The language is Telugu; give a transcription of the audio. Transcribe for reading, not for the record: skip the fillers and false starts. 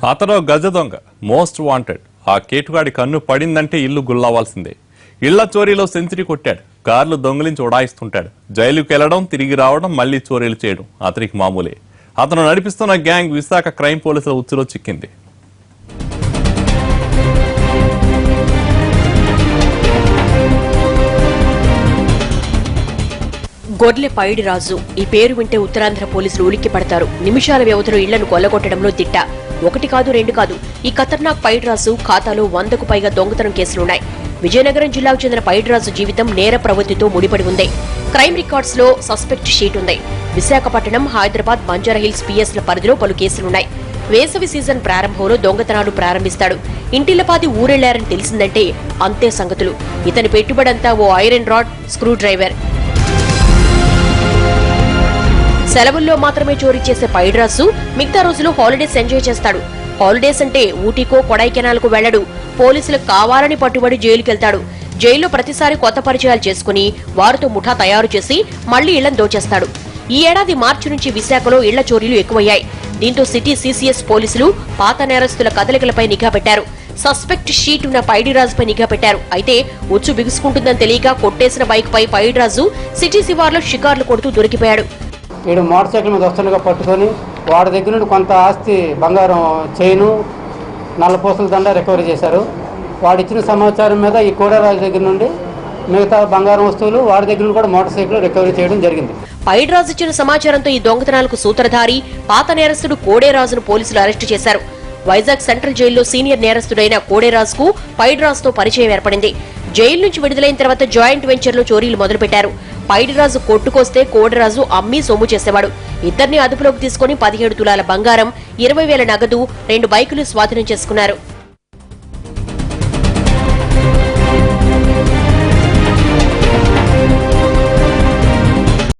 అతను గజ దొంగ, మోస్ట్ వాంటెడ్. ఆ కేటుగాడి కన్ను పడిందంటే ఇల్లు గుల్లవ్వాల్సిందే. ఇళ్ల చోరీలో సెంచరీ కొట్టాడు. కార్లు దొంగిలించి ఉడాయిస్తుంటాడు. జైలుకి వెళ్లడం, తిరిగి రావడం, మళ్లీ చోరీలు చేయడం అతనికి మామూలే. అతను నడిపిస్తున్న గ్యాంగ్ విశాఖ క్రైమ్ పోలీసుల ఉచ్చులో చిక్కింది. గొర్లె పైడిరాజు. ఈ పేరు వింటే ఉత్తరాంధ్ర పోలీసులు ఉలిక్కి పడతారు. నిమిషాల వ్యవధిలో ఇళ్లను కొల్లగొట్టడంలో దిట్ట. ఒకటి కాదు, రెండు కాదు. ఈ ఖతర్నాక్ పైడిరాజు ఖాతాలో 100కు పైగా దొంగతనం కేసులున్నాయి. విజయనగరం జిల్లాకు చెందిన పైడిరాజు జీవితం నేర ప్రవృత్తితో ముడిపడి ఉంది. క్రైమ్ రికార్డ్స్ లో సస్పెక్ట్ షీట్ ఉంది. విశాఖపట్నం, హైదరాబాద్, బంజారాహిల్స్ పిఎస్ల పరిధిలో పలు కేసులున్నాయి. వేసవి సీజన్ ప్రారంభంలో దొంగతనాలు ప్రారంభిస్తాడు. ఇంటిల్లపాది ఊరెళ్లారని తెలిసిందంటే అంతే సంగతులు. ఇతని పెట్టుబడంతా ఓ ఐరన్ రాడ్, స్క్రూ డ్రైవర్. సెలవుల్లో మాత్రమే చోరీ చేసే పైడిరాజు మిగతా రోజులు హాలిడేస్ ఎంజాయ్ చేస్తాడు. హాలిడేస్ అంటే ఊటీకో కొడైకెనాల్కు వెళ్లడు. పోలీసులకు కావాలని పట్టుబడి జైలుకెళ్తాడు. జైల్లో ప్రతిసారి కొత్త పరిచయాలు చేసుకుని వారితో ముఠా తయారు చేసి మళ్లీ ఇళ్లను దోచేస్తాడు. ఈ ఏడాది మార్చి నుంచి విశాఖలో ఇళ్ల చోరీలు ఎక్కువయ్యాయి. దీంతో సిటీ సిసిఎస్ పోలీసులు పాత నేరస్తుల కదలికలపై నిఘా పెట్టారు. సస్పెక్ట్ షీట్ ఉన్న పైడిరాజుపై నిఘా పెట్టారు. అయితే ఉచ్చు బిగుసుకుంటుందని తెలియక కొట్టేసిన బైక్ పై పైడిరాజు సిటీ శివార్లో షికార్లు కొడుతూ దొరికిపోయాడు. వీడు మోటార్ సైకిల్ మీద వస్తుండగా పట్టుకొని వాడి దగ్గర నుండి కొంత ఆస్తి, బంగారం చైను, నల్లపూసల దండ రికవరీ చేశారు. వాడిచ్చిన సమాచారం మీద ఈ కోడేరాజు దగ్గర నుండి మిగతా బంగారం వస్తువులు వాడి దగ్గర నుండి కూడా మోటార్ సైకిల్ రికవరీ చేయడం జరిగింది. పైడిరాజు ఇచ్చిన సమాచారంతో ఈ దొంగతనాలకు సూత్రధారి పాత నేరస్తుడు కోడేరాజును పోలీసులు అరెస్టు చేశారు. వైజాగ్ సెంట్రల్ జైల్లో సీనియర్ నేరస్తుడైన కోడేరాజుకు పైడిరాజుతో పరిచయం ఏర్పడింది. జైలు నుంచి విడుదలైన తర్వాత జాయింట్ వెంచర్లో చోరీలు మొదలుపెట్టారు. పైడిరాజు కొట్టుకొస్తే కోడరాజు అమ్మి సొమ్ము చేసేవాడు. ఇద్దరిని అదుపులోకి తీసుకుని 17 తులాల బంగారం, 20,000 నగదు, 2 బైకులు స్వాధీనం చేసుకున్నారు.